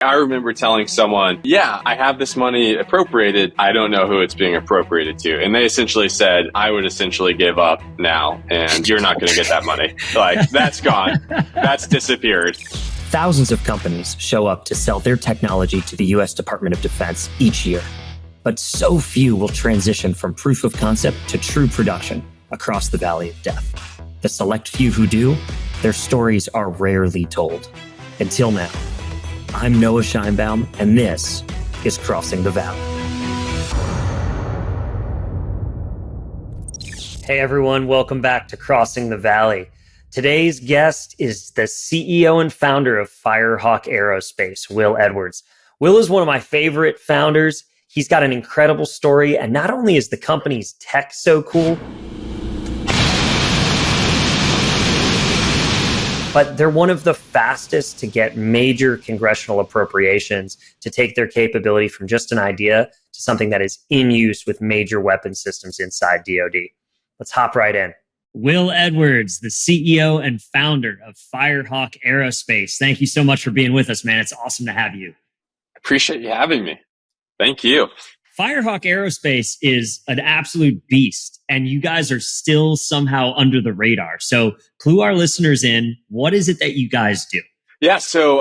I remember telling someone, yeah, I have this money appropriated. I don't know who it's being appropriated to. And they essentially said, I would essentially give up now and you're not going to get that money. Like, that's gone. That's disappeared. Thousands of companies show up to sell their technology to the U.S. Department of Defense each year. But so few will transition from proof of concept to true production across the valley of death. The select few who do, their stories are rarely told. Until now. I'm Noah Scheinbaum, and this is Crossing the Valley. Hey everyone, welcome back to Crossing the Valley. Today's guest is the CEO and founder of Firehawk Aerospace, Will Edwards. Will is one of my favorite founders. He's got an incredible story, and not only is the company's tech so cool, but they're one of the fastest to get major congressional appropriations to take their capability from just an idea to something that is in use with major weapon systems inside DoD. Let's hop right in. Will Edwards, the CEO and founder of Firehawk Aerospace. Thank you so much for being with us, man. It's awesome to have you. Appreciate you having me. Thank you. Firehawk Aerospace is an absolute beast, and you guys are still somehow under the radar. So clue our listeners in, what is it that you guys do? Yeah, so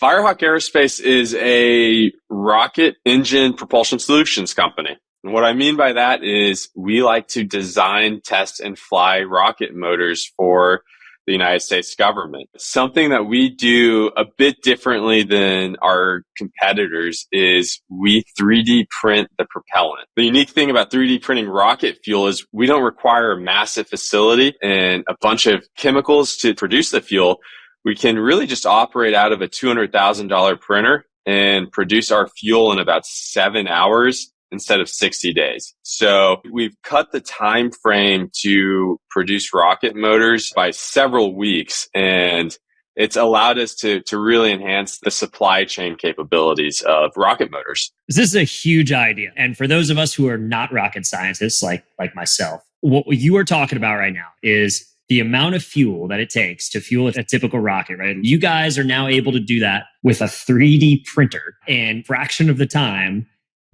Firehawk Aerospace is a rocket engine propulsion solutions company. And what I mean by that is we like to design, test, and fly rocket motors for the United States government. Something that we do a bit differently than our competitors is we 3D print the propellant. The unique thing about 3D printing rocket fuel is we don't require a massive facility and a bunch of chemicals to produce the fuel. We can really just operate out of a $200,000 printer and produce our fuel in about 7 hours instead of 60 days. So we've cut the time frame to produce rocket motors by several weeks, and it's allowed us to really enhance the supply chain capabilities of rocket motors. This is a huge idea. And for those of us who are not rocket scientists like myself, what you are talking about right now is the amount of fuel that it takes to fuel a typical rocket, right? You guys are now able to do that with a 3D printer in fraction of the time,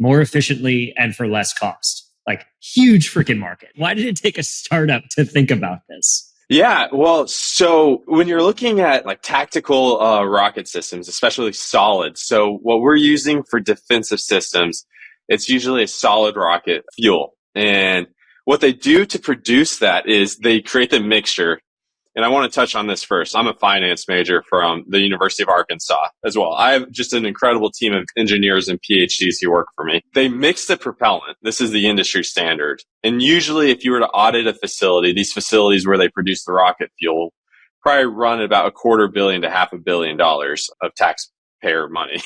more efficiently and for less cost. Like, huge freaking market. Why did it take a startup to think about this? Yeah, well, so when you're looking at like tactical rocket systems, especially solid, so what we're using for defensive systems, it's usually a solid rocket fuel. And what they do to produce that is they create the mixture. And I want to touch on this first. I'm a finance major from the University of Arkansas as well. I have just an incredible team of engineers and PhDs who work for me. They mix the propellant. This is the industry standard. And usually if you were to audit a facility, these facilities where they produce the rocket fuel probably run about $250 million to $500 million of taxpayer money.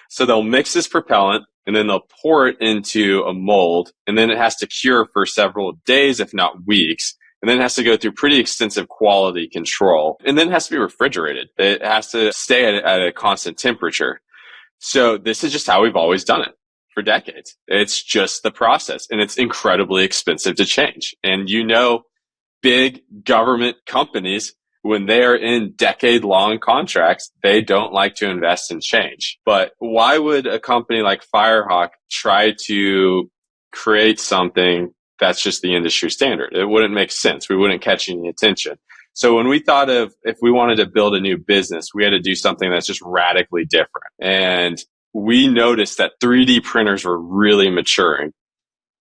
So they'll mix this propellant and then they'll pour it into a mold, and then it has to cure for several days, if not weeks. And then it has to go through pretty extensive quality control. And then it has to be refrigerated. It has to stay at a constant temperature. So this is just how we've always done it for decades. It's just the process. And it's incredibly expensive to change. And big government companies, when they're in decade-long contracts, they don't like to invest in change. But why would a company like Firehawk try to create something that's just the industry standard? It wouldn't make sense. We wouldn't catch any attention. So when we thought of if we wanted to build a new business, we had to do something that's just radically different. And we noticed that 3D printers were really maturing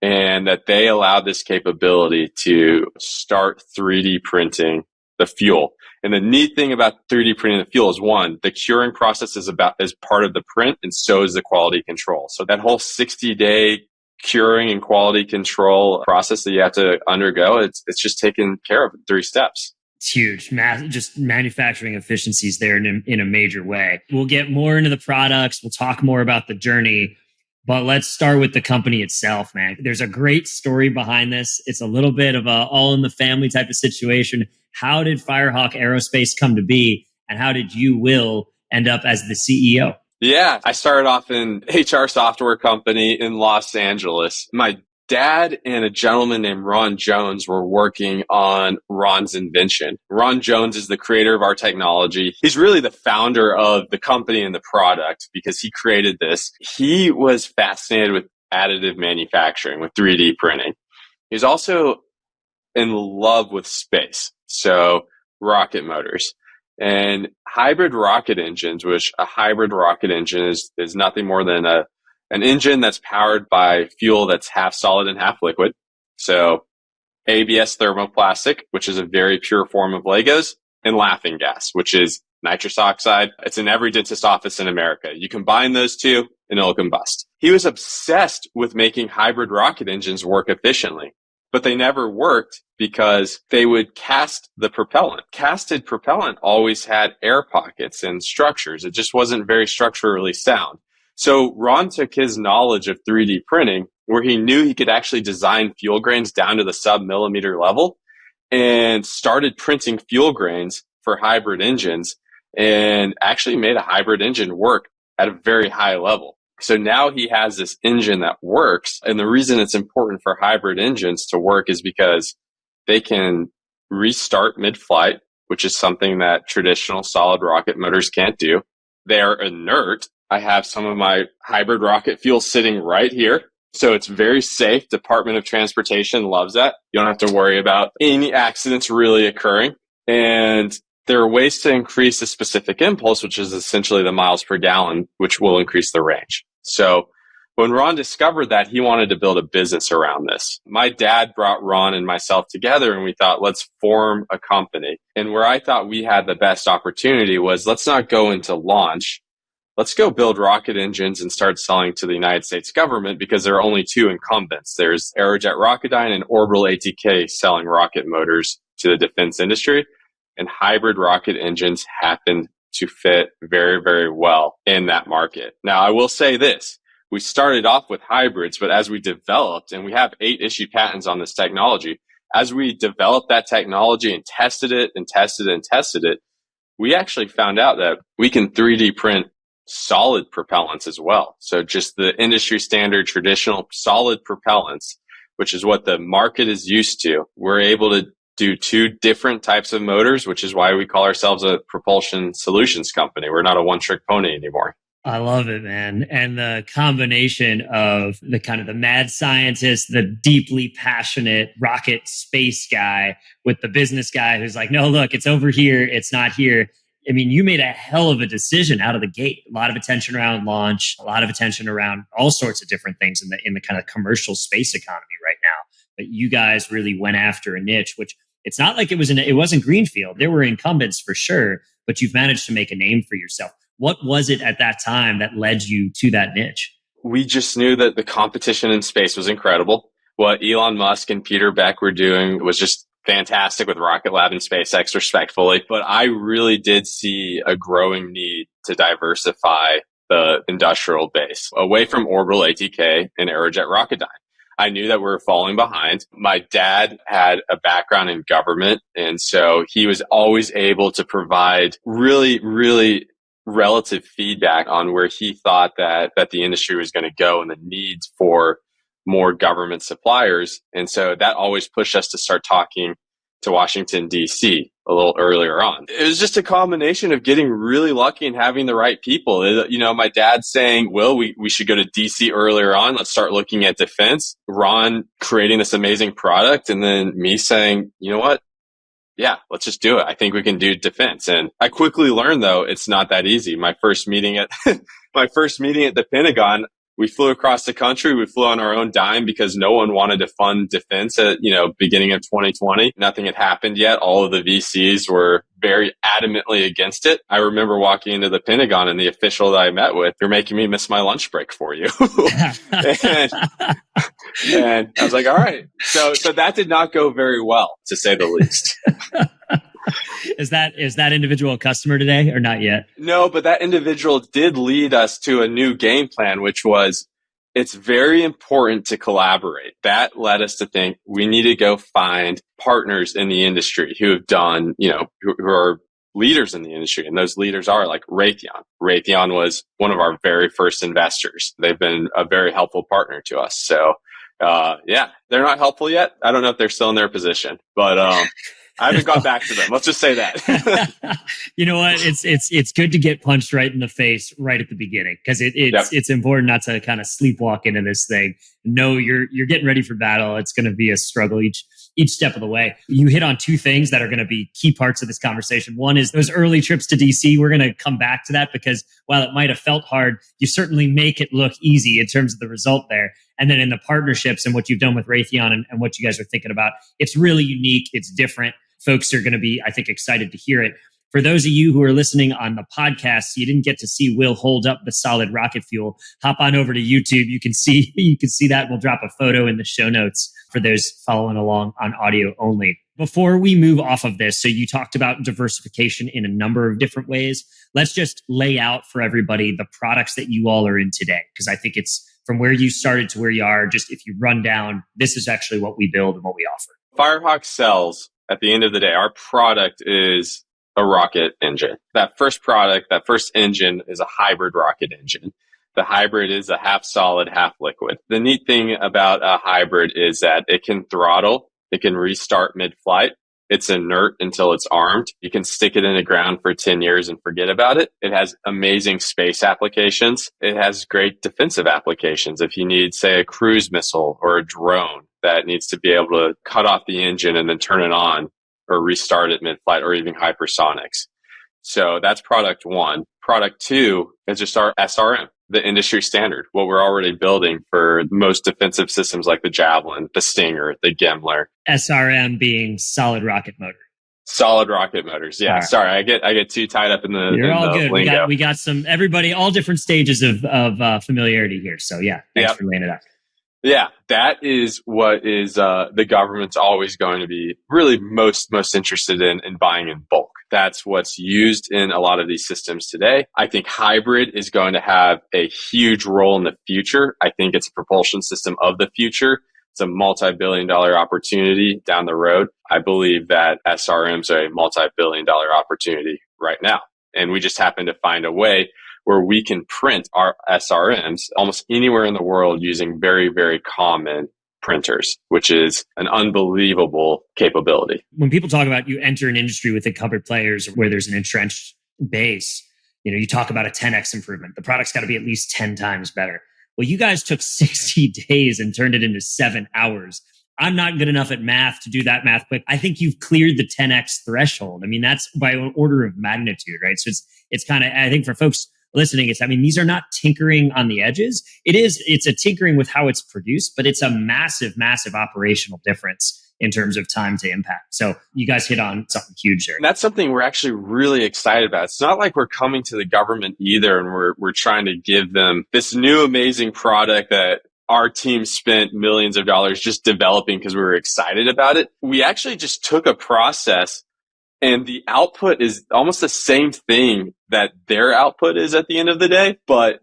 and that they allowed this capability to start 3D printing the fuel. And the neat thing about 3D printing the fuel is, one, the curing process is part of the print, and so is the quality control. So that whole 60-day curing and quality control process that you have to undergo, it's just taken care of in 3 steps. It's huge. Just manufacturing efficiencies there in a major way. We'll get more into the products. We'll talk more about the journey. But let's start with the company itself, man. There's a great story behind this. It's a little bit of a all in the family type of situation. How did Firehawk Aerospace come to be? And how did you, Will, end up as the CEO? Yeah, I started off in HR software company in Los Angeles. My Dad and a gentleman named Ron Jones were working on Ron's invention. Ron Jones is the creator of our technology. He's really the founder of the company and the product because he created this. He was fascinated with additive manufacturing, with 3D printing. He's also in love with space, so rocket motors. And hybrid rocket engines, which a hybrid rocket engine is nothing more than an engine that's powered by fuel that's half solid and half liquid. So ABS thermoplastic, which is a very pure form of Legos, and laughing gas, which is nitrous oxide. It's in every dentist office in America. You combine those two and it'll combust. He was obsessed with making hybrid rocket engines work efficiently, but they never worked because they would cast the propellant. Casted propellant always had air pockets and structures. It just wasn't very structurally sound. So Ron took his knowledge of 3D printing, where he knew he could actually design fuel grains down to the sub-millimeter level, and started printing fuel grains for hybrid engines, and actually made a hybrid engine work at a very high level. So now he has this engine that works. And the reason it's important for hybrid engines to work is because they can restart mid-flight, which is something that traditional solid rocket motors can't do. They are inert. I have some of my hybrid rocket fuel sitting right here. So it's very safe. Department of Transportation loves that. You don't have to worry about any accidents really occurring. And there are ways to increase the specific impulse, which is essentially the miles per gallon, which will increase the range. So when Ron discovered that, he wanted to build a business around this. My dad brought Ron and myself together, and we thought, let's form a company. And where I thought we had the best opportunity was, let's not go into launch. Let's go build rocket engines and start selling to the United States government, because there are only two incumbents. There's Aerojet Rocketdyne and Orbital ATK selling rocket motors to the defense industry. And hybrid rocket engines happen to fit very, very well in that market. Now, I will say this. We started off with hybrids, but as we developed, and we have 8 issued patents on this technology, as we developed that technology and tested it and tested it and tested it, we actually found out that we can 3D print solid propellants as well. So just the industry standard traditional solid propellants, which is what the market is used to. We're able to do 2 different types of motors, which is why we call ourselves a propulsion solutions company. We're not a one-trick pony anymore. I love it, man. And the combination of the kind of the mad scientist, the deeply passionate rocket space guy with the business guy who's like, no, look, it's over here. It's not here. I mean, you made a hell of a decision out of the gate. A lot of attention around launch, a lot of attention around all sorts of different things in the kind of commercial space economy right now. But you guys really went after a niche, which it's not like it wasn't greenfield. There were incumbents for sure, but you've managed to make a name for yourself. What was it at that time that led you to that niche? We just knew that the competition in space was incredible. What Elon Musk and Peter Beck were doing was just fantastic with Rocket Lab and SpaceX, respectfully. But I really did see a growing need to diversify the industrial base away from Orbital ATK and Aerojet Rocketdyne. I knew that we were falling behind. My dad had a background in government, and so he was always able to provide really, really relative feedback on where he thought that the industry was going to go and the needs for more government suppliers. And so that always pushed us to start talking to Washington, D.C. a little earlier on. It was just a combination of getting really lucky and having the right people. You know, my dad saying, Will, we should go to D.C. earlier on. Let's start looking at defense. Ron creating this amazing product. And then me saying, you know what? Yeah, let's just do it. I think we can do defense. And I quickly learned, though, it's not that easy. My first meeting at the Pentagon, we flew across the country. We flew on our own dime because no one wanted to fund defense at, beginning of 2020. Nothing had happened yet. All of the VCs were very adamantly against it. I remember walking into the Pentagon and the official that I met with, "You're making me miss my lunch break for you." and I was like, all right. So that did not go very well, to say the least. Is that individual a customer today or not yet? No, but that individual did lead us to a new game plan, which was, it's very important to collaborate. That led us to think we need to go find partners in the industry who have done, who are leaders in the industry. And those leaders are like Raytheon. Raytheon was one of our very first investors. They've been a very helpful partner to us. So Yeah, they're not helpful yet. I don't know if they're still in their position, but I haven't gone back to them. Let's just say that. You know what? It's good to get punched right in the face right at the beginning, because it's important not to kind of sleepwalk into this thing. No, you're getting ready for battle. It's going to be a struggle each step of the way. You hit on two things that are going to be key parts of this conversation. One is those early trips to DC. We're going to come back to that, because while it might have felt hard, you certainly make it look easy in terms of the result there. And then in the partnerships and what you've done with Raytheon and what you guys are thinking about, it's really unique. It's different. Folks are going to be, I think, excited to hear it. For those of you who are listening on the podcast, you didn't get to see Will hold up the solid rocket fuel. Hop on over to YouTube. You can see that. We'll drop a photo in the show notes for those following along on audio only. Before we move off of this, so you talked about diversification in a number of different ways. Let's just lay out for everybody the products that you all are in today, because I think it's from where you started to where you are. Just if you run down, this is actually what we build and what we offer. Firehawk sells, at the end of the day, our product is a rocket engine. That first product, that first engine is a hybrid rocket engine. The hybrid is a half solid, half liquid. The neat thing about a hybrid is that it can throttle, it can restart mid-flight. It's inert until it's armed. You can stick it in the ground for 10 years and forget about it. It has amazing space applications. It has great defensive applications. If you need, say, a cruise missile or a drone that needs to be able to cut off the engine and then turn it on or restart it mid-flight, or even hypersonics. So that's product one. Product two is just our SRM, the industry standard, what we're already building for most defensive systems like the Javelin, the Stinger, the Gimler. SRM being solid rocket motor. Solid rocket motors. Yeah. Right. Sorry, I get too tied up in the. You're in all the good. lingo. We got some everybody, all different stages of familiarity here. So yeah, thanks for laying it out. Yeah, that is what is the government's always going to be really most interested in buying in bulk. That's what's used in a lot of these systems today. I think hybrid is going to have a huge role in the future. I think it's a propulsion system of the future. It's a multi-billion-dollar opportunity down the road. I believe that SRMs are a multi-billion-dollar opportunity right now. And we just happen to find a way where we can print our SRMs almost anywhere in the world using very, very common printers, which is an unbelievable capability. When people talk about you enter an industry with incumbent players where there's an entrenched base, you talk about a 10x improvement. The product's got to be at least 10 times better. Well, you guys took 60 days and turned it into 7 hours. I'm not good enough at math to do that math quick. I think you've cleared the 10x threshold. I mean, that's by an order of magnitude, right? So it's kind of, I think for folks listening, these are not tinkering on the edges. It's a tinkering with how it's produced, but it's a massive, massive operational difference in terms of time to impact. So you guys hit on something huge there. And that's something we're actually really excited about. It's not like we're coming to the government either and we're trying to give them this new amazing product that our team spent millions of dollars just developing because we were excited about it. We actually just took a process and the output is almost the same thing that their output is at the end of the day. But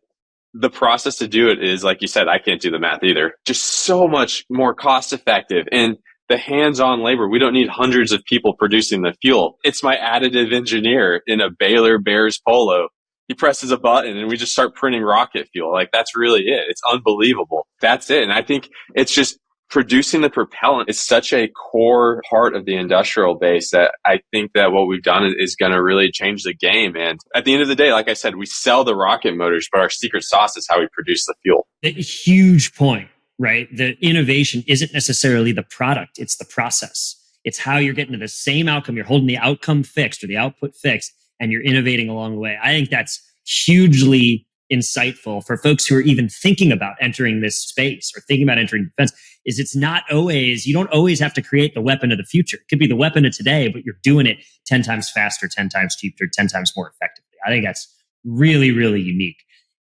the process to do it is, like you said, I can't do the math either, just so much more cost effective. And the hands-on labor, we don't need hundreds of people producing the fuel. It's my additive engineer in a Baylor Bears polo. He presses a button and we just start printing rocket fuel. Like, that's really it. It's unbelievable. That's it. And I think it's just producing the propellant is such a core part of the industrial base that I think that what we've done is going to really change the game. And at the end of the day, like I said, we sell the rocket motors, but our secret sauce is how we produce the fuel. A huge point, right? The innovation isn't necessarily the product. It's the process. It's how you're getting to the same outcome. You're holding the outcome fixed or the output fixed, and you're innovating along the way. I think that's hugely insightful for folks who are even thinking about entering this space or thinking about entering defense. Is it's not always, you don't always have to create the weapon of the future. It could be the weapon of today, but you're doing it 10 times faster, 10 times cheaper, 10 times more effectively. I think that's really, really unique.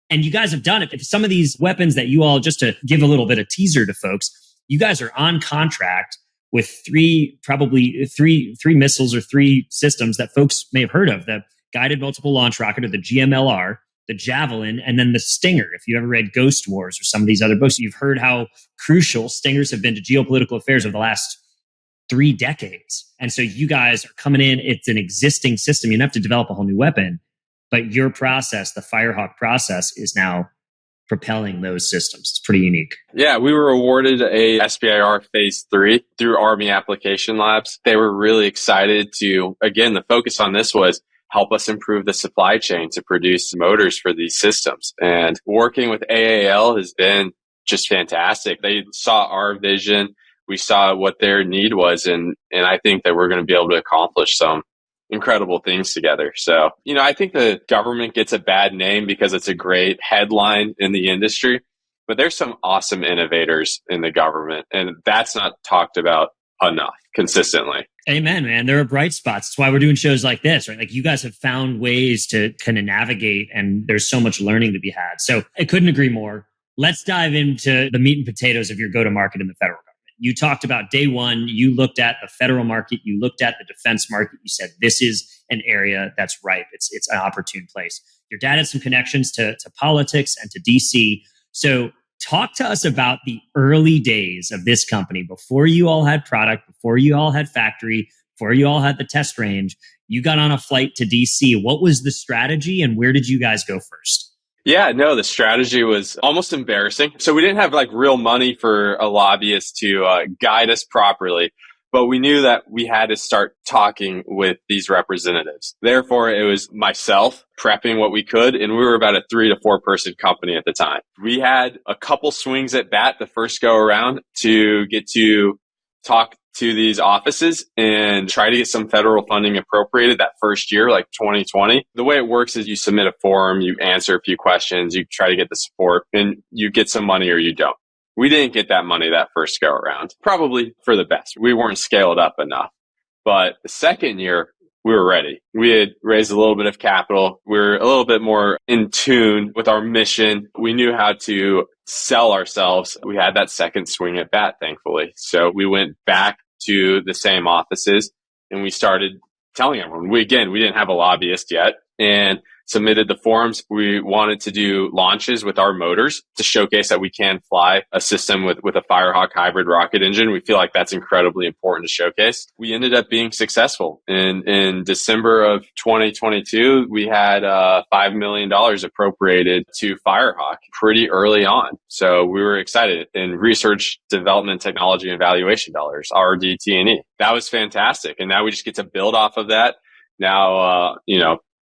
And you guys have done it. If some of these weapons that you all, just to give a little bit of teaser to folks, you guys are on contract with three missiles or three systems that folks may have heard of: the Guided Multiple Launch Rocket, or the GMLR, the Javelin, and then the Stinger. If you ever read Ghost Wars or some of these other books, you've heard how crucial Stingers have been to geopolitical affairs over the last 3 decades. And so you guys are coming in, it's an existing system. You don't have to develop a whole new weapon, but your process, the Firehawk process, is now propelling those systems. It's pretty unique. Yeah, we were awarded a SBIR Phase 3 through Army Application Labs. They were really excited to, again, the focus on this was help us improve the supply chain to produce motors for these systems. And working with AAL has been just fantastic. They saw our vision. We saw what their need was. And I think that we're going to be able to accomplish some incredible things together. So, I think the government gets a bad name because it's a great headline in the industry, but there's some awesome innovators in the government, and that's not talked about enough consistently. Amen, man. There are bright spots. That's why we're doing shows like this, right? Like you guys have found ways to kind of navigate, and there's so much learning to be had. So I couldn't agree more. Let's dive into the meat and potatoes of your go-to-market in the federal government. You talked about day one, you looked at the federal market, you looked at the defense market, you said, this is an area that's ripe. It's an opportune place. Your dad had some connections to politics and to DC. So talk to us about the early days of this company before you all had product, before you all had factory, before you all had the test range. You got on a flight to DC. What was the strategy and where did you guys go first? Yeah, no, the strategy was almost embarrassing. So we didn't have real money for a lobbyist to guide us properly, but we knew that we had to start talking with these representatives. Therefore, it was myself prepping what we could, and we were about a 3 to 4 person company at the time. We had a couple swings at bat the first go around to get to talk to these offices and try to get some federal funding appropriated that first year, like 2020. The way it works is you submit a form, you answer a few questions, you try to get the support, and you get some money or you don't. We didn't get that money that first go around, probably for the best. We weren't scaled up enough. But the second year, we were ready. We had raised a little bit of capital. We were a little bit more in tune with our mission. We knew how to sell ourselves. We had that second swing at bat, thankfully. So we went back to the same offices and we started telling everyone. We didn't have a lobbyist yet and submitted the forms. We wanted to do launches with our motors to showcase that we can fly a system with a Firehawk hybrid rocket engine. We feel like that's incredibly important to showcase. We ended up being successful. In December of 2022, we had $5 million appropriated to Firehawk pretty early on. So we were excited in research, development, technology, and evaluation dollars, RDT&E. That was fantastic. And now we just get to build off of that. Now,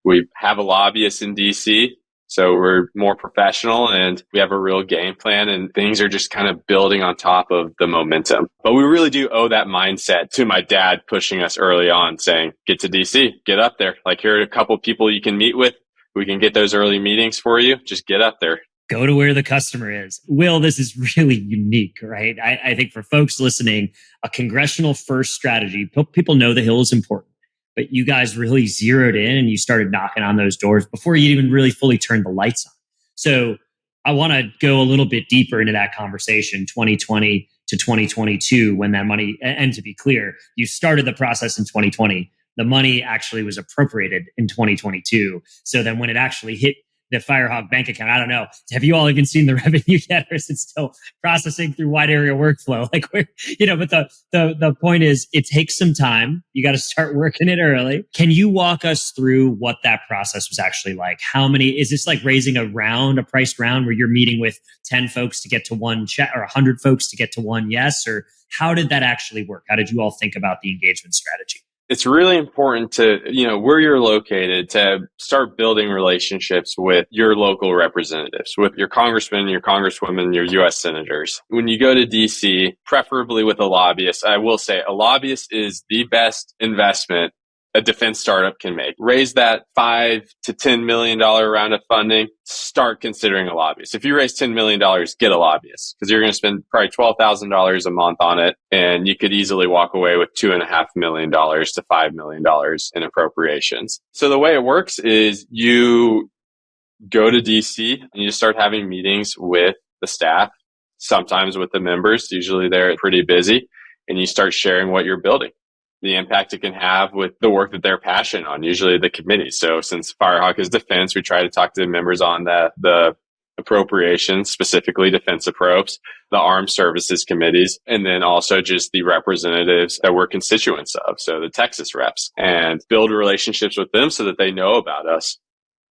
we have a lobbyist in DC, so we're more professional and we have a real game plan and things are just kind of building on top of the momentum. But we really do owe that mindset to my dad pushing us early on saying, get to DC, get up there. Here are a couple people you can meet with. We can get those early meetings for you. Just get up there. Go to where the customer is. Will, this is really unique, right? I think for folks listening, a congressional first strategy, people know the Hill is important. But you guys really zeroed in and you started knocking on those doors before you even really fully turned the lights on. So I want to go a little bit deeper into that conversation, 2020 to 2022, when that money, and to be clear, you started the process in 2020. The money actually was appropriated in 2022. So then when it actually hit the Firehawk bank account, I don't know. Have you all even seen the revenue yet, or is it still processing through wide area workflow? But the point is, it takes some time. You got to start working it early. Can you walk us through what that process was actually like? How many, is this like raising a priced round where you're meeting with 10 folks to get to one check or 100 folks to get to one yes? Or how did that actually work? How did you all think about the engagement strategy? It's really important to, where you're located, to start building relationships with your local representatives, with your congressmen, your congresswomen, your U.S. senators. When you go to D.C., preferably with a lobbyist, I will say a lobbyist is the best investment a defense startup can make. Raise that $5 to $10 million round of funding, start considering a lobbyist. If you raise $10 million, get a lobbyist because you're going to spend probably $12,000 a month on it. And you could easily walk away with $2.5 million to $5 million in appropriations. So the way it works is you go to DC and you start having meetings with the staff, sometimes with the members. Usually they're pretty busy, and you start sharing what you're building, the impact it can have with the work that they're passionate on, usually the committee. So since Firehawk is defense, we try to talk to the members on the appropriations, specifically defense approps, the armed services committees, and then also just the representatives that we're constituents of. So the Texas reps, and build relationships with them so that they know about us.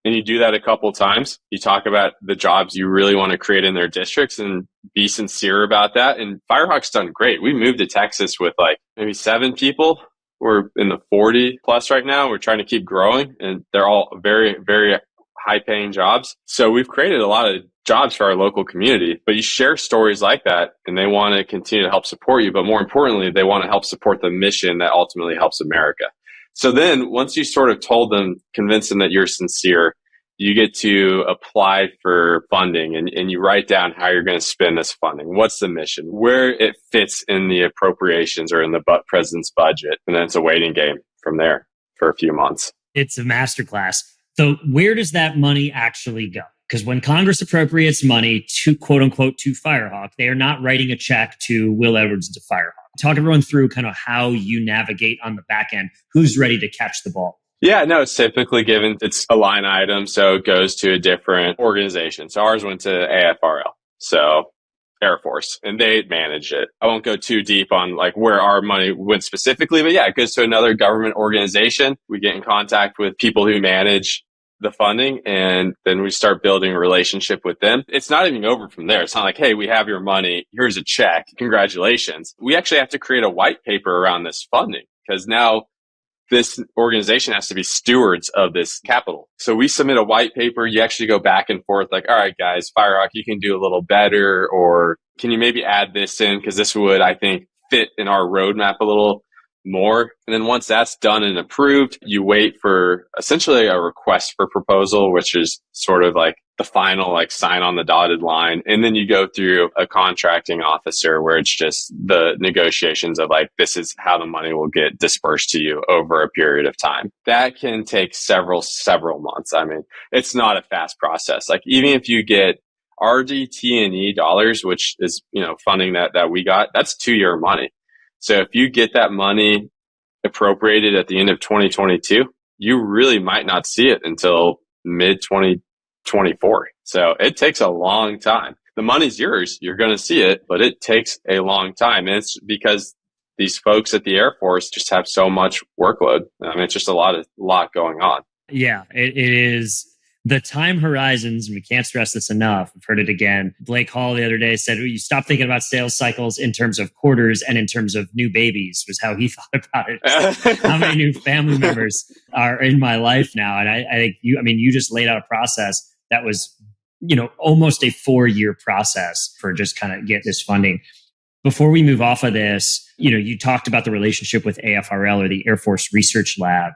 and you do that a couple times, you talk about the jobs you really want to create in their districts and be sincere about that. And Firehawk's done great. We moved to Texas with like maybe 7 people. We're in the 40 plus right now. We're trying to keep growing, and they're all very, very high paying jobs. So we've created a lot of jobs for our local community, but you share stories like that and they want to continue to help support you. But more importantly, they want to help support the mission that ultimately helps America. So then once you sort of told them, convince them that you're sincere, you get to apply for funding and you write down how you're going to spend this funding. What's the mission? Where it fits in the appropriations or in the president's budget. And then it's a waiting game from there for a few months. It's a masterclass. So where does that money actually go? Because when Congress appropriates money to quote unquote to Firehawk, they are not writing a check to Will Edwards to Firehawk. Talk everyone through kind of how you navigate on the back end. Who's ready to catch the ball? Yeah, no, it's typically given, it's a line item, so it goes to a different organization. So ours went to AFRL, so Air Force, and they manage it. I won't go too deep on like where our money went specifically, but yeah, it goes to another government organization. We get in contact with people who manage the funding, and then we start building a relationship with them. It's not even over from there. It's not like, hey, we have your money. Here's a check. Congratulations. We actually have to create a white paper around this funding because now this organization has to be stewards of this capital. So we submit a white paper. You actually go back and forth like, all right, guys, Firehawk, you can do a little better, or can you maybe add this in? Because this would, I think, fit in our roadmap a little more. And then once that's done and approved, you wait for essentially a request for proposal, which is sort of like the final like sign on the dotted line. And then you go through a contracting officer where it's just the negotiations of like, this is how the money will get dispersed to you over a period of time. That can take several months. I mean, it's not a fast process. Like even if you get RDT&E dollars, which is, funding that we got, that's 2-year money. So if you get that money appropriated at the end of 2022, you really might not see it until mid 2024. So it takes a long time. The money's yours. You're going to see it, but it takes a long time. And it's because these folks at the Air Force just have so much workload. I mean, it's just a lot going on. Yeah, it is. The time horizons, and we can't stress this enough. I've heard it again. Blake Hall the other day said, you stop thinking about sales cycles in terms of quarters and in terms of new babies was how he thought about it. How many new family members are in my life now? And I think you just laid out a process that was, almost a 4-year process for just kind of get this funding. Before we move off of this, you talked about the relationship with AFRL or the Air Force Research Lab.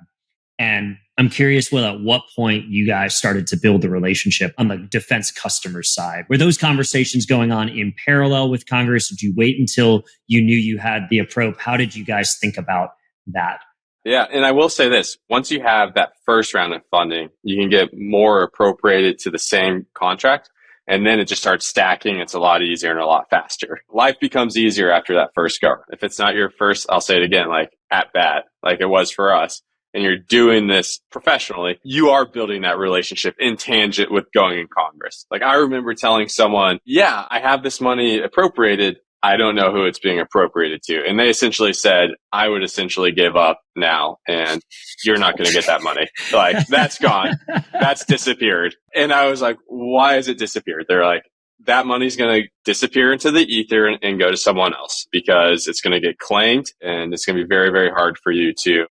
And I'm curious, Will, at what point you guys started to build the relationship on the defense customer side? Were those conversations going on in parallel with Congress? Did you wait until you knew you had the appropriate? How did you guys think about that? Yeah, and I will say this. Once you have that first round of funding, you can get more appropriated to the same contract, and then it just starts stacking. It's a lot easier and a lot faster. Life becomes easier after that first go. If it's not your first, I'll say it again, like at bat, like it was for us, and you're doing this professionally, you are building that relationship in tangent with going in Congress. Like I remember telling someone, yeah, I have this money appropriated. I don't know who it's being appropriated to. And they essentially said, I would essentially give up now and you're not going to get that money. Like that's gone. That's disappeared. And I was like, why has it disappeared? They're like, that money's going to disappear into the ether and go to someone else because it's going to get claimed and it's going to be very, very hard for you to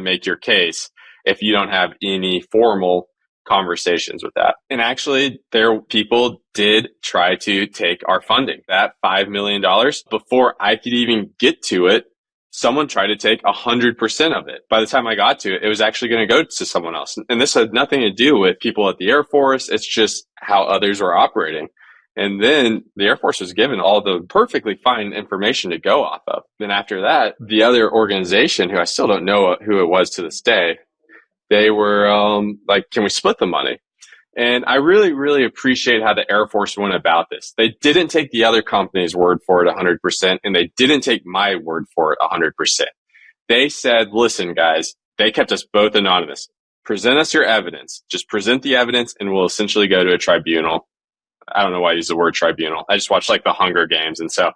make your case if you don't have any formal conversations with that. And actually, people did try to take our funding, that $5 million. Before I could even get to it, someone tried to take 100% of it. By the time I got to it, it was actually going to go to someone else. And this had nothing to do with people at the Air Force. It's just how others were operating. And then the Air Force was given all the perfectly fine information to go off of. Then after that, the other organization, who I still don't know who it was to this day, they were like, can we split the money? And I really, really appreciate how the Air Force went about this. They didn't take the other company's word for it 100%, and they didn't take my word for it 100%. They said, listen, guys, they kept us both anonymous. Present us your evidence. Just present the evidence, and we'll essentially go to a tribunal. I don't know why I use the word tribunal. I just watched like the Hunger Games. And so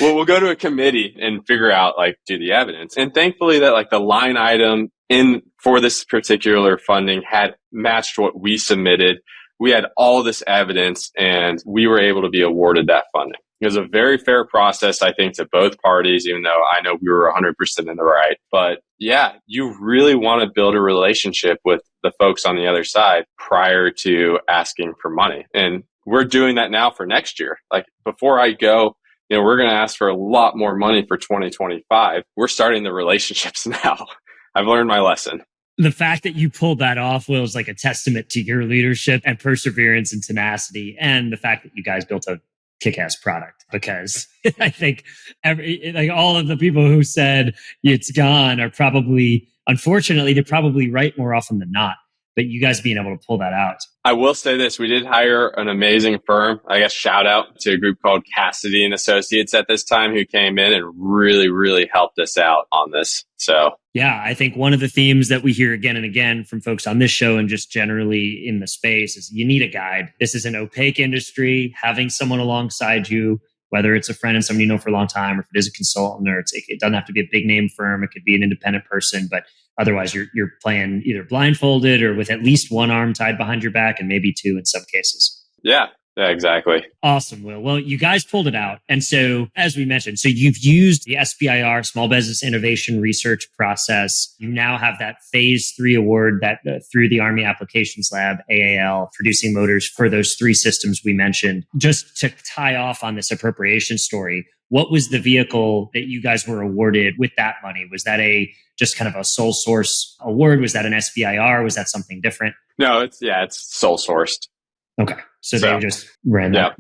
we'll go to a committee and figure out do the evidence. And thankfully that the line item in for this particular funding had matched what we submitted. We had all this evidence and we were able to be awarded that funding. It was a very fair process, I think, to both parties, even though I know we were 100% in the right. But yeah, you really want to build a relationship with the folks on the other side prior to asking for money. And we're doing that now for next year. Like before I go, we're going to ask for a lot more money for 2025. We're starting the relationships now. I've learned my lesson. The fact that you pulled that off, Will, is like a testament to your leadership and perseverance and tenacity, and the fact that you guys built a kick-ass product. Because I think all of the people who said it's gone are probably, unfortunately, they're probably right more often than not. But you guys being able to pull that out. I will say this. We did hire an amazing firm. I guess shout out to a group called Cassidy and Associates at this time who came in and really, really helped us out on this. So yeah, I think one of the themes that we hear again and again from folks on this show and just generally in the space is you need a guide. This is an opaque industry. Having someone alongside you, whether it's a friend and somebody you know for a long time, or if it is a consultant, or it doesn't have to be a big name firm. It could be an independent person, but otherwise you're playing either blindfolded or with at least one arm tied behind your back and maybe two in some cases. Yeah, exactly. Awesome, Will. Well, you guys pulled it out. And so, as we mentioned, so you've used the SBIR, Small Business Innovation Research process. You now have that phase 3 award that through the Army Applications Lab, AAL, producing motors for those 3 systems we mentioned. Just to tie off on this appropriation story, what was the vehicle that you guys were awarded with that money? Was that just kind of a sole source award? Was that an SBIR? Was that something different? No, it's sole sourced. Okay. So they just ran that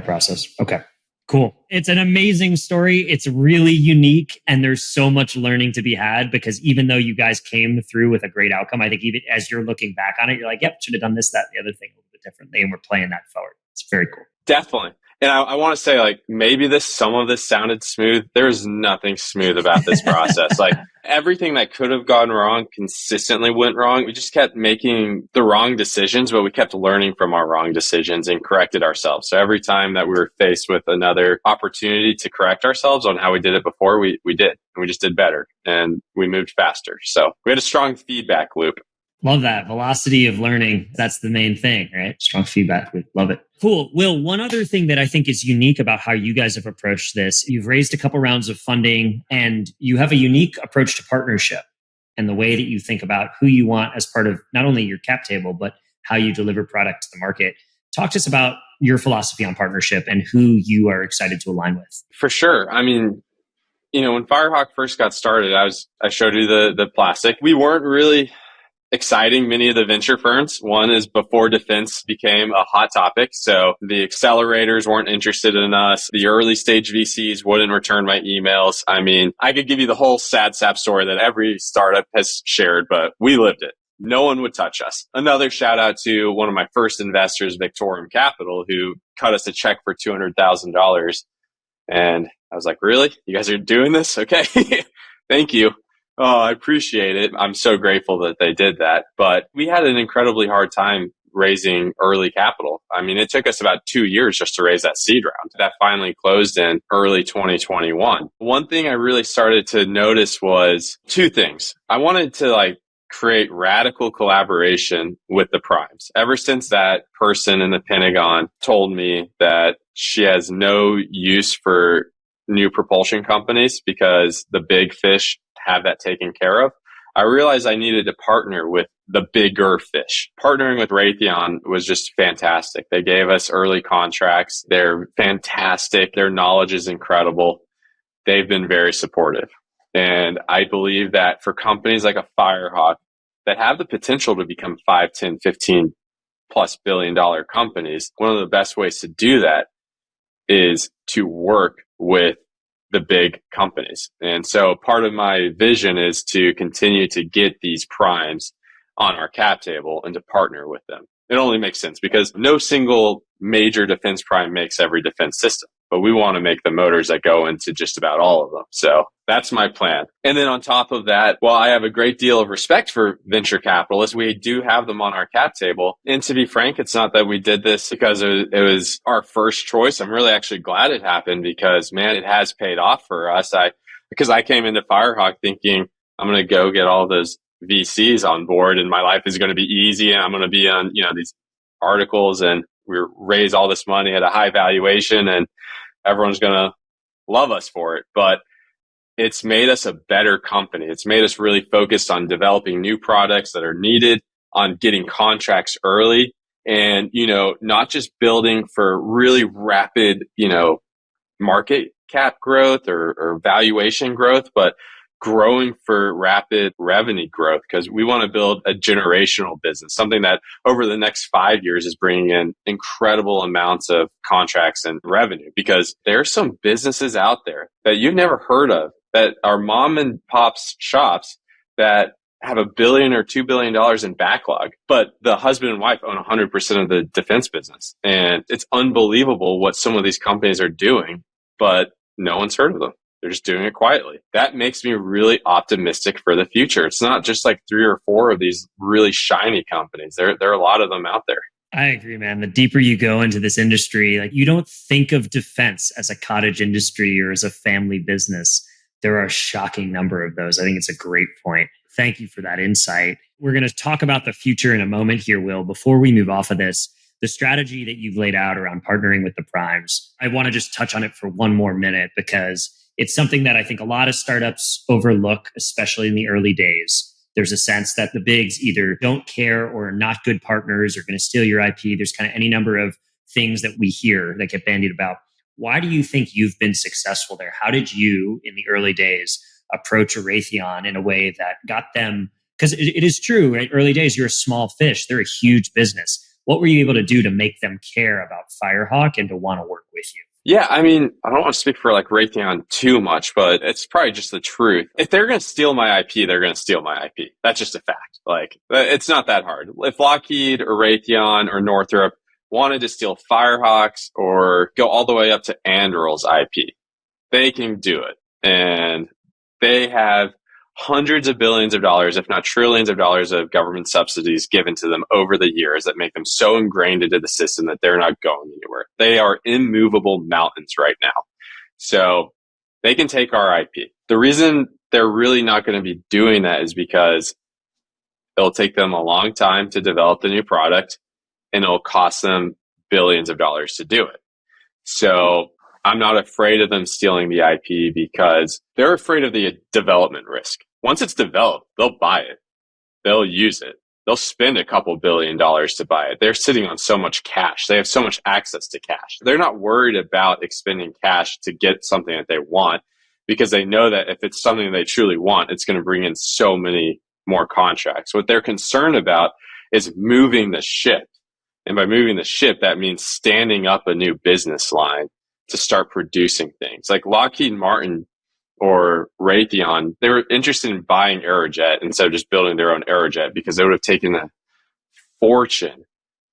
process. Okay, cool. It's an amazing story. It's really unique. And there's so much learning to be had because even though you guys came through with a great outcome, I think even as you're looking back on it, you're like, yep, should have done this, that, and the other thing a little bit differently. And we're playing that forward. It's very cool. Definitely. And I want to say, like, maybe some of this sounded smooth. There's nothing smooth about this process. Like, everything that could have gone wrong consistently went wrong. We just kept making the wrong decisions, but we kept learning from our wrong decisions and corrected ourselves. So every time that we were faced with another opportunity to correct ourselves on how we did it before, we did. And we just did better and we moved faster. So we had a strong feedback loop. Love that. Velocity of learning. That's the main thing, right? Strong feedback. Love it. Cool. Will, one other thing that I think is unique about how you guys have approached this, you've raised a couple rounds of funding and you have a unique approach to partnership and the way that you think about who you want as part of not only your cap table, but how you deliver product to the market. Talk to us about your philosophy on partnership and who you are excited to align with. For sure. I mean, when Firehawk first got started, I showed you the plastic. We weren't really exciting many of the venture firms. One is before defense became a hot topic. So the accelerators weren't interested in us. The early stage VCs wouldn't return my emails. I mean, I could give you the whole sad sap story that every startup has shared, but we lived it. No one would touch us. Another shout out to one of my first investors, Victorium Capital, who cut us a check for $200,000. And I was like, really? You guys are doing this? Okay. Thank you. Oh, I appreciate it. I'm so grateful that they did that. But we had an incredibly hard time raising early capital. I mean, it took us about 2 years just to raise that seed round. That finally closed in early 2021. One thing I really started to notice was 2 things. I wanted to create radical collaboration with the primes. Ever since that person in the Pentagon told me that she has no use for new propulsion companies because the big fish have that taken care of, I realized I needed to partner with the bigger fish. Partnering with Raytheon was just fantastic. They gave us early contracts. They're fantastic. Their knowledge is incredible. They've been very supportive. And I believe that for companies like a Firehawk that have the potential to become 5, 10, 15 plus billion-dollar companies, one of the best ways to do that is to work with the big companies. And so part of my vision is to continue to get these primes on our cap table and to partner with them. It only makes sense because no single major defense prime makes every defense system, but we want to make the motors that go into just about all of them. So that's my plan. And then on top of that, while I have a great deal of respect for venture capitalists, we do have them on our cap table. And to be frank, it's not that we did this because it was our first choice. I'm really actually glad it happened because, man, it has paid off for us. Because I came into Firehawk thinking I'm going to go get all those VCs on board and my life is going to be easy and I'm going to be on, these articles and we raise all this money at a high valuation and everyone's going to love us for it. But it's made us a better company. It's made us really focused on developing new products that are needed, on getting contracts early, and, not just building for really rapid, market cap growth or valuation growth, but growing for rapid revenue growth, because we want to build a generational business, something that over the next 5 years is bringing in incredible amounts of contracts and revenue. Because there are some businesses out there that you've never heard of that are mom and pop's shops that have $1 billion or $2 billion in backlog, but the husband and wife own 100% of the defense business. And it's unbelievable what some of these companies are doing, but no one's heard of them. They're just doing it quietly. That makes me really optimistic for the future. It's not just like 3 or 4 of these really shiny companies. There are a lot of them out there. I agree, man. The deeper you go into this industry, like, you don't think of defense as a cottage industry or as a family business. There are a shocking number of those. I think it's a great point. Thank you for that insight. We're going to talk about the future in a moment here, Will. Before we move off of this, the strategy that you've laid out around partnering with the primes, I want to just touch on it for one more minute, because it's something that I think a lot of startups overlook, especially in the early days. There's a sense that the bigs either don't care or are not good partners or going to steal your IP. There's kind of any number of things that we hear that get bandied about. Why do you think you've been successful there? How did you, in the early days, approach a Raytheon in a way that got them? Because it is true, right? Early days, you're a small fish. They're a huge business. What were you able to do to make them care about Firehawk and to want to work with you? Yeah, I mean, I don't want to speak for like Raytheon too much, but it's probably just the truth. If they're going to steal my IP, they're going to steal my IP. That's just a fact. Like, it's not that hard. If Lockheed or Raytheon or Northrop wanted to steal Firehawks or go all the way up to Anduril's IP, they can do it. And they have hundreds of billions of dollars, if not trillions of dollars of government subsidies given to them over the years that make them so ingrained into the system that they're not going anywhere. They are immovable mountains right now. So they can take our IP. The reason they're really not going to be doing that is because it'll take them a long time to develop the new product and it'll cost them billions of dollars to do it. So I'm not afraid of them stealing the IP because they're afraid of the development risk. Once it's developed, they'll buy it. They'll use it. They'll spend a couple $1 billion to buy it. They're sitting on so much cash. They have so much access to cash. They're not worried about expending cash to get something that they want because they know that if it's something they truly want, it's going to bring in so many more contracts. What they're concerned about is moving the ship. And by moving the ship, that means standing up a new business line to start producing things. Like Lockheed Martin or Raytheon, they were interested in buying Aerojet instead of just building their own Aerojet because they would have taken a fortune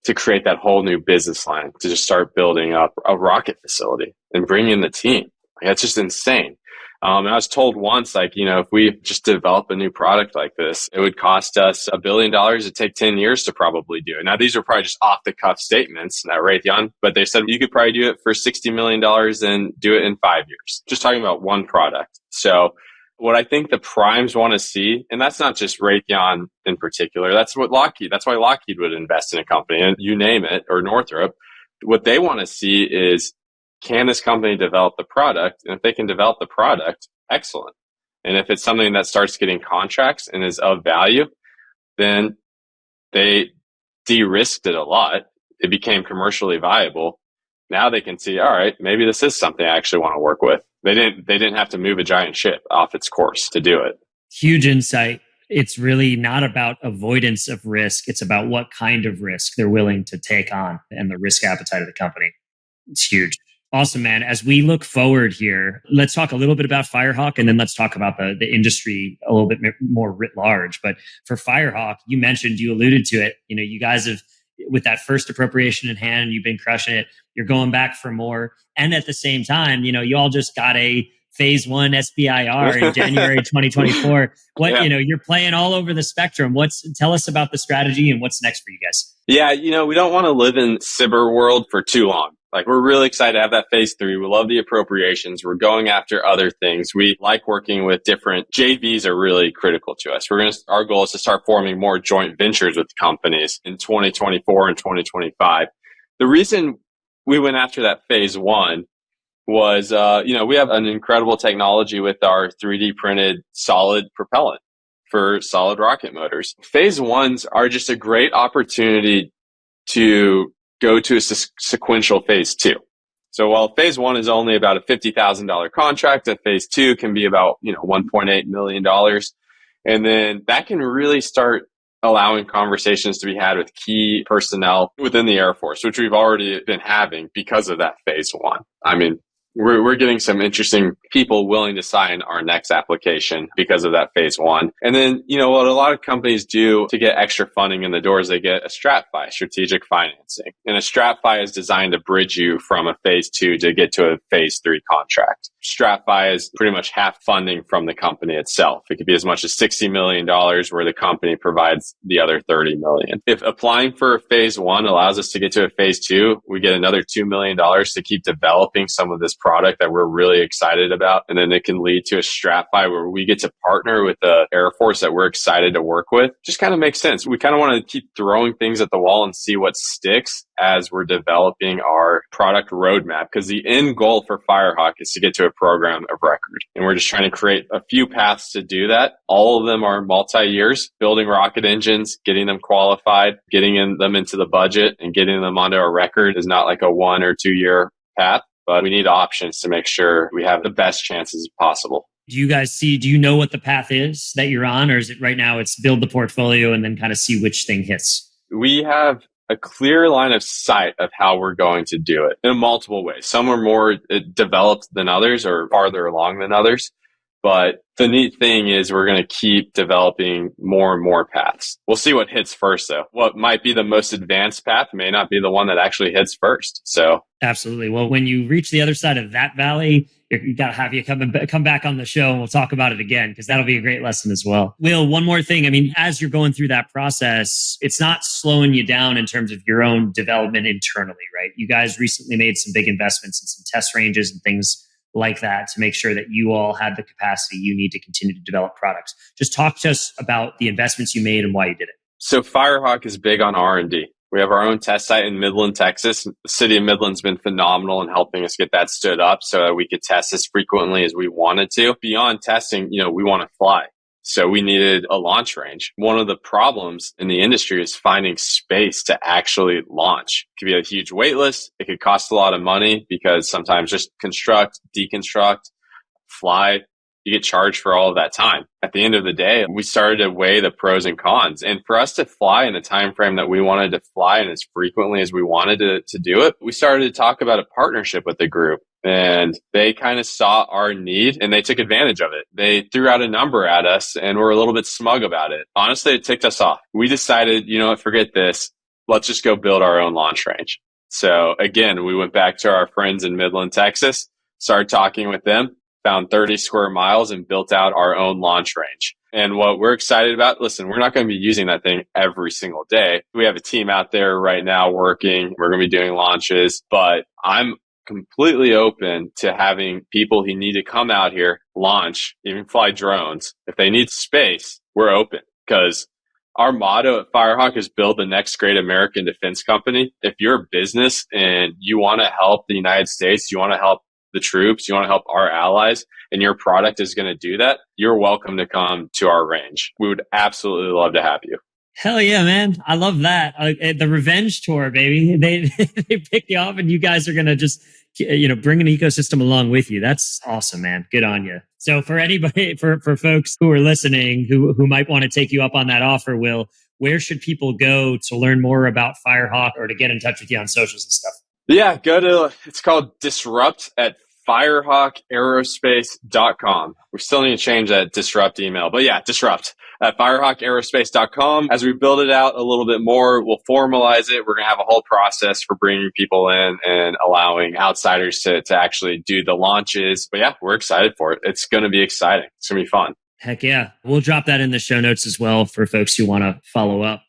to create that whole new business line to just start building up a rocket facility and bring in the team. Like, that's just insane. And I was told once, like, if we just develop a new product like this, it would cost us $1 billion. It'd take 10 years to probably do it. Now, these are probably just off the cuff statements at Raytheon, but they said you could probably do it for $60 million and do it in 5 years. Just talking about one product. So what I think the primes want to see, and that's not just Raytheon in particular, that's why Lockheed would invest in a company, and you name it, or Northrop. What they want to see is, can this company develop the product? And if they can develop the product, excellent. And if it's something that starts getting contracts and is of value, then they de-risked it a lot. It became commercially viable. Now they can see, all right, maybe this is something I actually want to work with. They didn't have to move a giant ship off its course to do it. Huge insight. It's really not about avoidance of risk. It's about what kind of risk they're willing to take on and the risk appetite of the company. It's huge. Awesome, man. As we look forward here, let's talk a little bit about Firehawk and then let's talk about the industry a little bit more writ large. But for Firehawk, you alluded to it. You guys have, with that first appropriation in hand, you've been crushing it. You're going back for more. And at the same time, you all just got a phase 1 SBIR in January 2024. You're playing all over the spectrum. Tell us about the strategy and what's next for you guys. Yeah, we don't want to live in SBIR-world for too long. Like, we're really excited to have that phase 3. We love the appropriations. We're going after other things. We like working with different JVs are really critical to us. Our goal is to start forming more joint ventures with companies in 2024 and 2025. The reason we went after that phase 1 was, we have an incredible technology with our 3D printed solid propellant for solid rocket motors. Phase 1s are just a great opportunity to go to a sequential phase 2. So while phase 1 is only about a $50,000 contract, a phase 2 can be about, $1.8 million. And then that can really start allowing conversations to be had with key personnel within the Air Force, which we've already been having because of that phase 1. I mean, we're getting some interesting people willing to sign our next application because of that phase 1. And then, what a lot of companies do to get extra funding in the door is they get a STRATFI, strategic financing. And a STRATFI is designed to bridge you from a phase 2 to get to a phase 3 contract. STRATFI is pretty much half funding from the company itself. It could be as much as $60 million where the company provides the other $30 million. If applying for a phase 1 allows us to get to a phase 2, we get another $2 million to keep developing some of this product that we're really excited about. And then it can lead to a STRATFI where we get to partner with the Air Force that we're excited to work with. Just kind of makes sense. We kind of want to keep throwing things at the wall and see what sticks as we're developing our product roadmap, because the end goal for Firehawk is to get to a program of record. And we're just trying to create a few paths to do that. All of them are multi-years, building rocket engines, getting them qualified, getting them into the budget, and getting them onto a record is not like a 1 or 2 year path. But we need options to make sure we have the best chances possible. Do you know what the path is that you're on? Or is it right now it's build the portfolio and then kind of see which thing hits? We have a clear line of sight of how we're going to do it in multiple ways. Some are more developed than others or farther along than others. But the neat thing is we're going to keep developing more and more paths. We'll see what hits first, though. What might be the most advanced path may not be the one that actually hits first. So absolutely. Well, when you reach the other side of that valley, you got to have you come back on the show and we'll talk about it again, because that'll be a great lesson as well. Will, one more thing. I mean, as you're going through that process, it's not slowing you down in terms of your own development internally, right? You guys recently made some big investments in some test ranges and things like that to make sure that you all had the capacity you need to continue to develop products. Just talk to us about the investments you made and why you did it. So Firehawk is big on R&D. We have our own test site in Midland, Texas. The city of Midland's been phenomenal in helping us get that stood up so that we could test as frequently as we wanted to. Beyond testing, we want to fly. So we needed a launch range. One of the problems in the industry is finding space to actually launch. It could be a huge wait list. It could cost a lot of money because sometimes just construct, deconstruct, fly, you get charged for all of that time. At the end of the day, we started to weigh the pros and cons. And for us to fly in the time frame that we wanted to fly and as frequently as we wanted to do it, we started to talk about a partnership with the group. And they kind of saw our need and they took advantage of it. They threw out a number at us and were a little bit smug about it. Honestly, it ticked us off. We decided, forget this. Let's just go build our own launch range. So again, we went back to our friends in Midland, Texas, started talking with them, found 30 square miles and built out our own launch range. And what we're excited about, listen, we're not going to be using that thing every single day. We have a team out there right now working. We're going to be doing launches, but I'm completely open to having people who need to come out here, launch, even fly drones. If they need space, we're open, because our motto at Firehawk is build the next great American defense company. If you're a business and you want to help the United States, you want to help the troops, you want to help our allies, and your product is going to do that, you're welcome to come to our range. We would absolutely love to have you. Hell yeah, man. I love that. The revenge tour, baby. They pick you up and you guys are going to just, bring an ecosystem along with you. That's awesome, man. Good on you. So for anybody, for folks who are listening, who might want to take you up on that offer, Will, where should people go to learn more about Firehawk or to get in touch with you on socials and stuff? Yeah, it's called Disrupt at firehawkaerospace.com. We still need to change that disrupt email, but yeah, disrupt at firehawkaerospace.com. As we build it out a little bit more, we'll formalize it. We're going to have a whole process for bringing people in and allowing outsiders to actually do the launches. But yeah, we're excited for it. It's going to be exciting. It's going to be fun. Heck yeah. We'll drop that in the show notes as well for folks who want to follow up.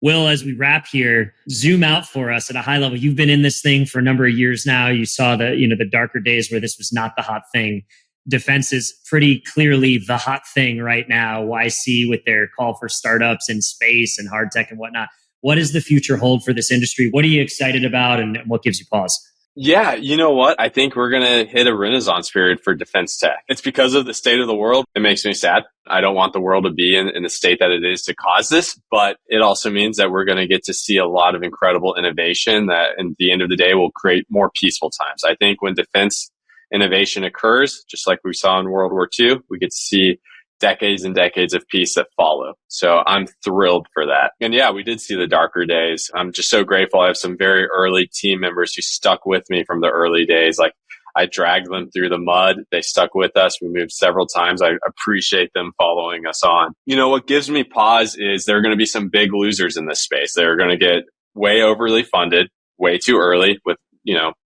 Will, as we wrap here, zoom out for us at a high level. You've been in this thing for a number of years now. You saw the darker days where this was not the hot thing. Defense is pretty clearly the hot thing right now. YC with their call for startups in space and hard tech and whatnot. What does the future hold for this industry? What are you excited about and what gives you pause? Yeah, you know what? I think we're going to hit a renaissance period for defense tech. It's because of the state of the world. It makes me sad. I don't want the world to be in the state that it is to cause this, but it also means that we're going to get to see a lot of incredible innovation that at the end of the day will create more peaceful times. I think when defense innovation occurs, just like we saw in World War II, we get to see decades and decades of peace that follow. So I'm thrilled for that. And yeah, we did see the darker days. I'm just so grateful. I have some very early team members who stuck with me from the early days. Like I dragged them through the mud. They stuck with us. We moved several times. I appreciate them following us on. You know, what gives me pause is there are going to be some big losers in this space. They're going to get way overly funded, way too early with,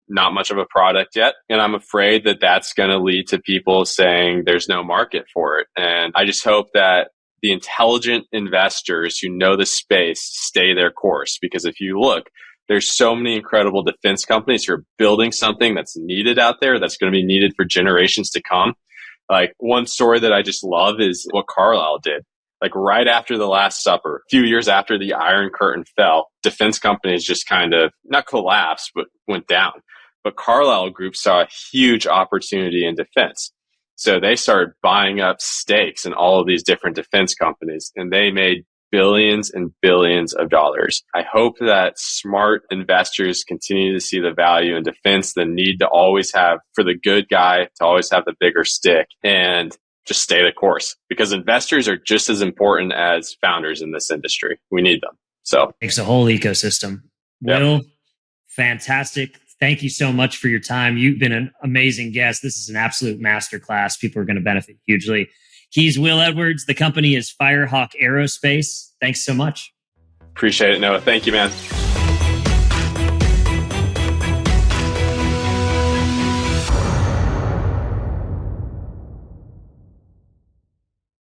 not much of a product yet. And I'm afraid that that's going to lead to people saying there's no market for it. And I just hope that the intelligent investors who know the space stay their course. Because if you look, there's so many incredible defense companies who are building something that's needed out there, that's going to be needed for generations to come. Like one story that I just love is what Carlyle did. Like right after the Last Supper, a few years after the Iron Curtain fell, defense companies just kind of not collapsed, but went down. But Carlyle Group saw a huge opportunity in defense. So they started buying up stakes in all of these different defense companies, and they made billions and billions of dollars. I hope that smart investors continue to see the value in defense, the need to always have, for the good guy, to always have the bigger stick and just stay the course, because investors are just as important as founders in this industry. We need them. So it's a whole ecosystem. Yep. Will, fantastic. Thank you so much for your time. You've been an amazing guest. This is an absolute masterclass. People are going to benefit hugely. He's Will Edwards. The company is Firehawk Aerospace. Thanks so much. Appreciate it, Noah. Thank you, man.